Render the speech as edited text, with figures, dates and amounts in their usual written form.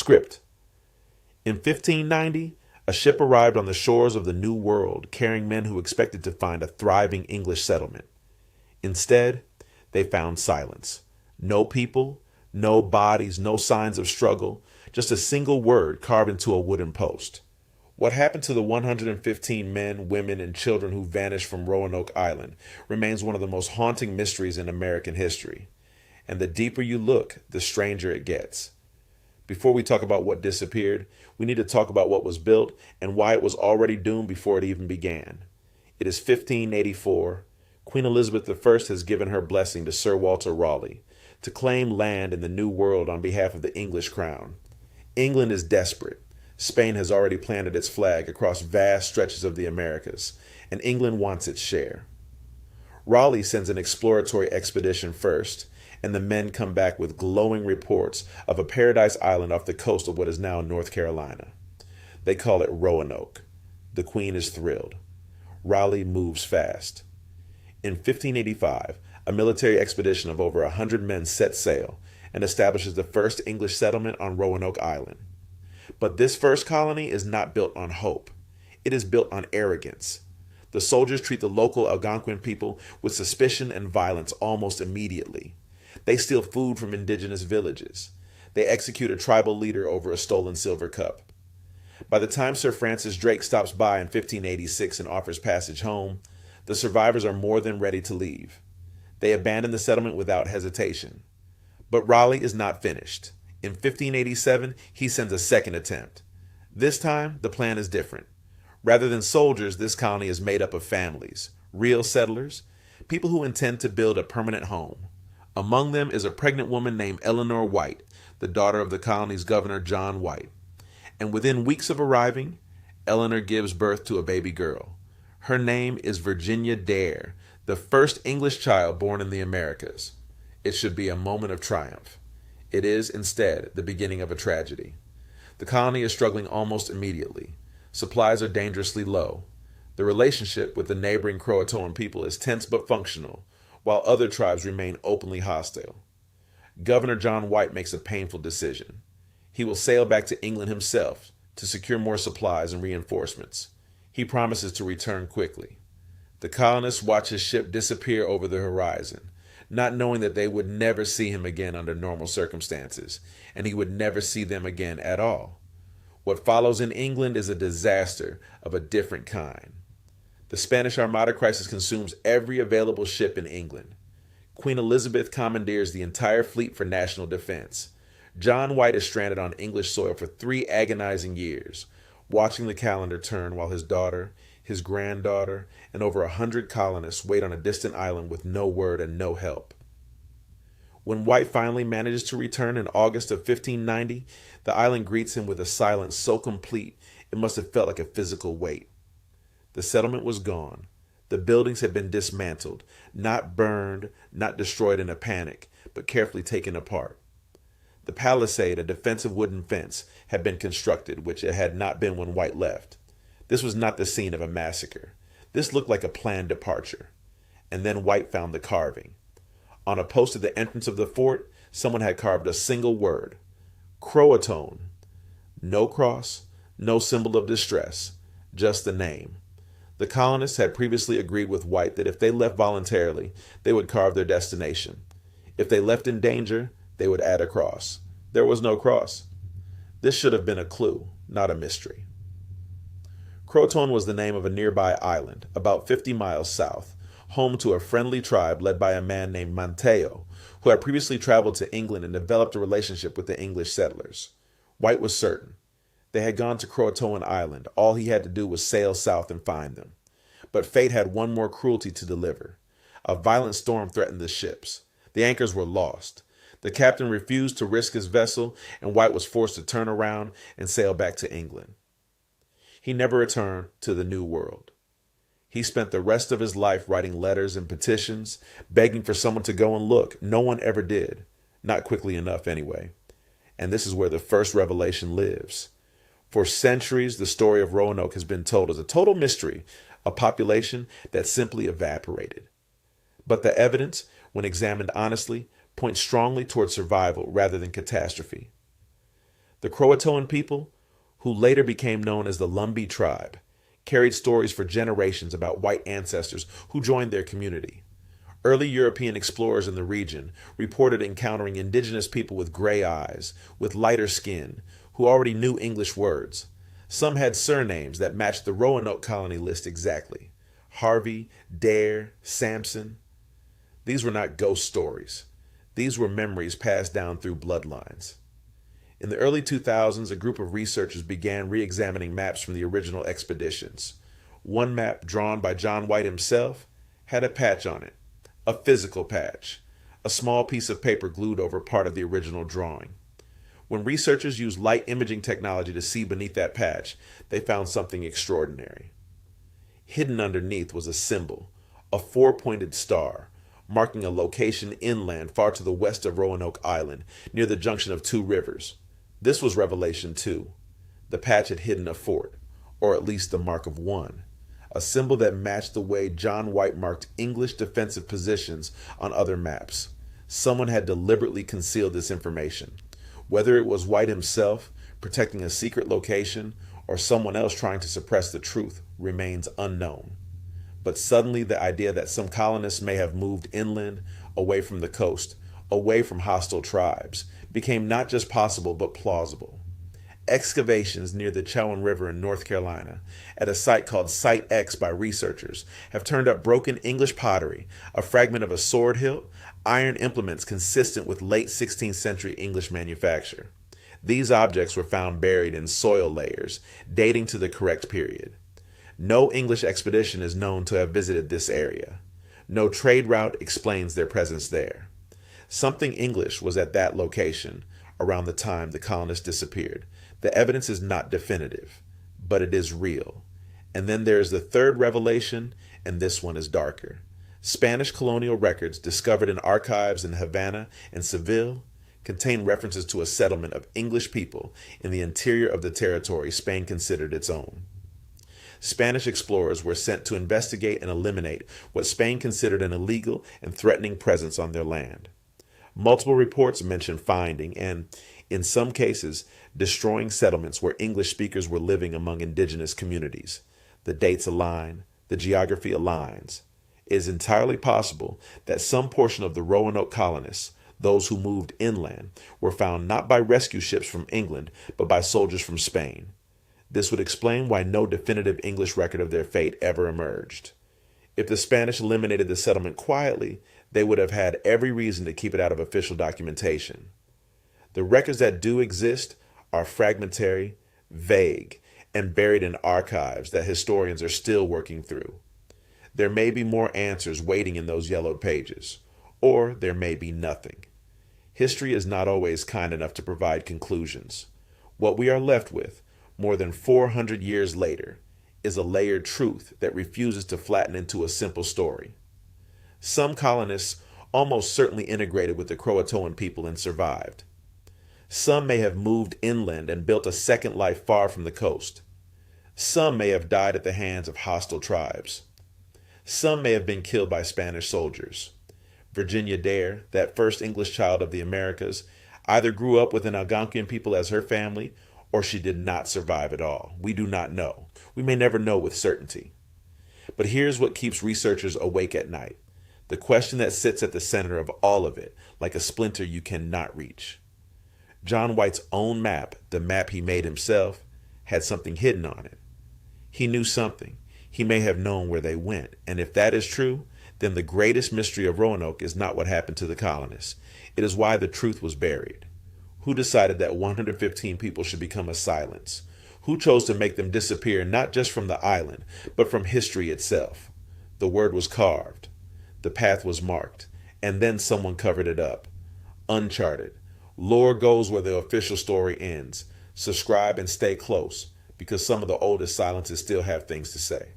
Script. In 1590, a ship arrived on the shores of the New World carrying men who expected to find a thriving English settlement. Instead, they found silence. No people, no bodies, no signs of struggle, just a single word carved into a wooden post. What happened to the 115 men, women, and children who vanished from Roanoke Island remains one of the most haunting mysteries in American history. And the deeper you look, the stranger it gets. Before we talk about what disappeared, we need to talk about what was built and why it was already doomed before it even began. It is 1584. Queen Elizabeth I has given her blessing to Sir Walter Raleigh to claim land in the New World on behalf of the English crown. England is desperate. Spain has already planted its flag across vast stretches of the Americas, and England wants its share. Raleigh sends an exploratory expedition first, and the men come back with glowing reports of a paradise island off the coast of what is now North Carolina. They call it Roanoke. The Queen is thrilled. Raleigh moves fast. In 1585, a military expedition of over 100 men sets sail and establishes the first English settlement on Roanoke Island. But this first colony is not built on hope. It is built on arrogance. The soldiers treat the local Algonquin people with suspicion and violence almost immediately. They steal food from indigenous villages. They execute a tribal leader over a stolen silver cup. By the time Sir Francis Drake stops by in 1586 and offers passage home, the survivors are more than ready to leave. They abandon the settlement without hesitation. But Raleigh is not finished. In 1587, he sends a second attempt. This time, the plan is different. Rather than soldiers, this colony is made up of families, real settlers, people who intend to build a permanent home. Among them is a pregnant woman named Eleanor White, the daughter of the colony's governor, John White. And within weeks of arriving, Eleanor gives birth to a baby girl. Her name is Virginia Dare, the first English child born in the Americas. It should be a moment of triumph. It is, instead, the beginning of a tragedy. The colony is struggling almost immediately. Supplies are dangerously low. The relationship with the neighboring Croatoan people is tense but functional, while other tribes remain openly hostile. Governor John White makes a painful decision. He will sail back to England himself to secure more supplies and reinforcements. He promises to return quickly. The colonists watch his ship disappear over the horizon, not knowing that they would never see him again under normal circumstances, and he would never see them again at all. What follows in England is a disaster of a different kind. The Spanish Armada crisis consumes every available ship in England. Queen Elizabeth commandeers the entire fleet for national defense. John White is stranded on English soil for 3 agonizing years, watching the calendar turn while his daughter, his granddaughter, and over 100 colonists wait on a distant island with no word and no help. When White finally manages to return in August of 1590, the island greets him with a silence so complete it must have felt like a physical weight. The settlement was gone. The buildings had been dismantled, not burned, not destroyed in a panic, but carefully taken apart. The palisade, a defensive wooden fence, had been constructed, which it had not been when White left. This was not the scene of a massacre. This looked like a planned departure. And then White found the carving. On a post at the entrance of the fort, someone had carved a single word: Croatoan. No cross, no symbol of distress, just the name. The colonists had previously agreed with White that if they left voluntarily, they would carve their destination. If they left in danger, they would add a cross. There was no cross. This should have been a clue, not a mystery. Croatoan was the name of a nearby island, about 50 miles south, home to a friendly tribe led by a man named Manteo, who had previously traveled to England and developed a relationship with the English settlers. White was certain. They had gone to Croatoan Island. All he had to do was sail south and find them. But fate had one more cruelty to deliver. A violent storm threatened the ships. The anchors were lost. The captain refused to risk his vessel, and White was forced to turn around and sail back to England. He never returned to the New World. He spent the rest of his life writing letters and petitions, begging for someone to go and look. No one ever did. Not quickly enough, anyway. And this is where the first revelation lives. For centuries, the story of Roanoke has been told as a total mystery, a population that simply evaporated. But the evidence, when examined honestly, points strongly toward survival rather than catastrophe. The Croatoan people, who later became known as the Lumbee tribe, carried stories for generations about white ancestors who joined their community. Early European explorers in the region reported encountering indigenous people with gray eyes, with lighter skin, who already knew English words. Some had surnames that matched the Roanoke colony list exactly: Harvey, Dare, Sampson. These were not ghost stories. These were memories passed down through bloodlines. In the early 2000s, a group of researchers began re-examining maps from the original expeditions. One map, drawn by John White himself, had a patch on it, a physical patch, a small piece of paper glued over part of the original drawing. When researchers used light imaging technology to see beneath that patch, they found something extraordinary. Hidden underneath was a symbol, a four-pointed star, marking a location inland far to the west of Roanoke Island, near the junction of two rivers. This was revelation 2. The patch had hidden a fort, or at least the mark of one, a symbol that matched the way John White marked English defensive positions on other maps. Someone had deliberately concealed this information. Whether it was White himself protecting a secret location or someone else trying to suppress the truth remains unknown. But suddenly the idea that some colonists may have moved inland, away from the coast, away from hostile tribes, became not just possible but plausible. Excavations near the Chowan River in North Carolina, at a site called Site X by researchers, have turned up broken English pottery, a fragment of a sword hilt, iron implements consistent with late 16th century English manufacture. These objects were found buried in soil layers, dating to the correct period. No English expedition is known to have visited this area. No trade route explains their presence there. Something English was at that location around the time the colonists disappeared. The evidence is not definitive, but it is real. And then there is the third revelation, and this one is darker. Spanish colonial records discovered in archives in Havana and Seville contain references to a settlement of English people in the interior of the territory Spain considered its own. Spanish explorers were sent to investigate and eliminate what Spain considered an illegal and threatening presence on their land. Multiple reports mention finding and, in some cases, destroying settlements where English speakers were living among indigenous communities. The dates align, the geography aligns. It is entirely possible that some portion of the Roanoke colonists, those who moved inland, were found not by rescue ships from England, but by soldiers from Spain. This would explain why no definitive English record of their fate ever emerged. If the Spanish eliminated the settlement quietly, they would have had every reason to keep it out of official documentation. The records that do exist are fragmentary, vague, and buried in archives that historians are still working through. There may be more answers waiting in those yellowed pages, or there may be nothing. History is not always kind enough to provide conclusions. What we are left with, more than 400 years later, is a layered truth that refuses to flatten into a simple story. Some colonists almost certainly integrated with the Croatoan people and survived. Some may have moved inland and built a second life far from the coast. Some may have died at the hands of hostile tribes. Some may have been killed by Spanish soldiers. Virginia Dare, that first English child of the Americas, either grew up with an Algonquian people as her family, or she did not survive at all. We do not know. We may never know with certainty. But here's what keeps researchers awake at night. The question that sits at the center of all of it, like a splinter you cannot reach. John White's own map, the map he made himself, had something hidden on it. He knew something. He may have known where they went. And if that is true, then the greatest mystery of Roanoke is not what happened to the colonists. It is why the truth was buried. Who decided that 115 people should become a silence? Who chose to make them disappear not just from the island, but from history itself? The word was carved. The path was marked. And then someone covered it up. Uncharted. Lore goes where the official story ends. Subscribe and stay close, because some of the oldest silences still have things to say.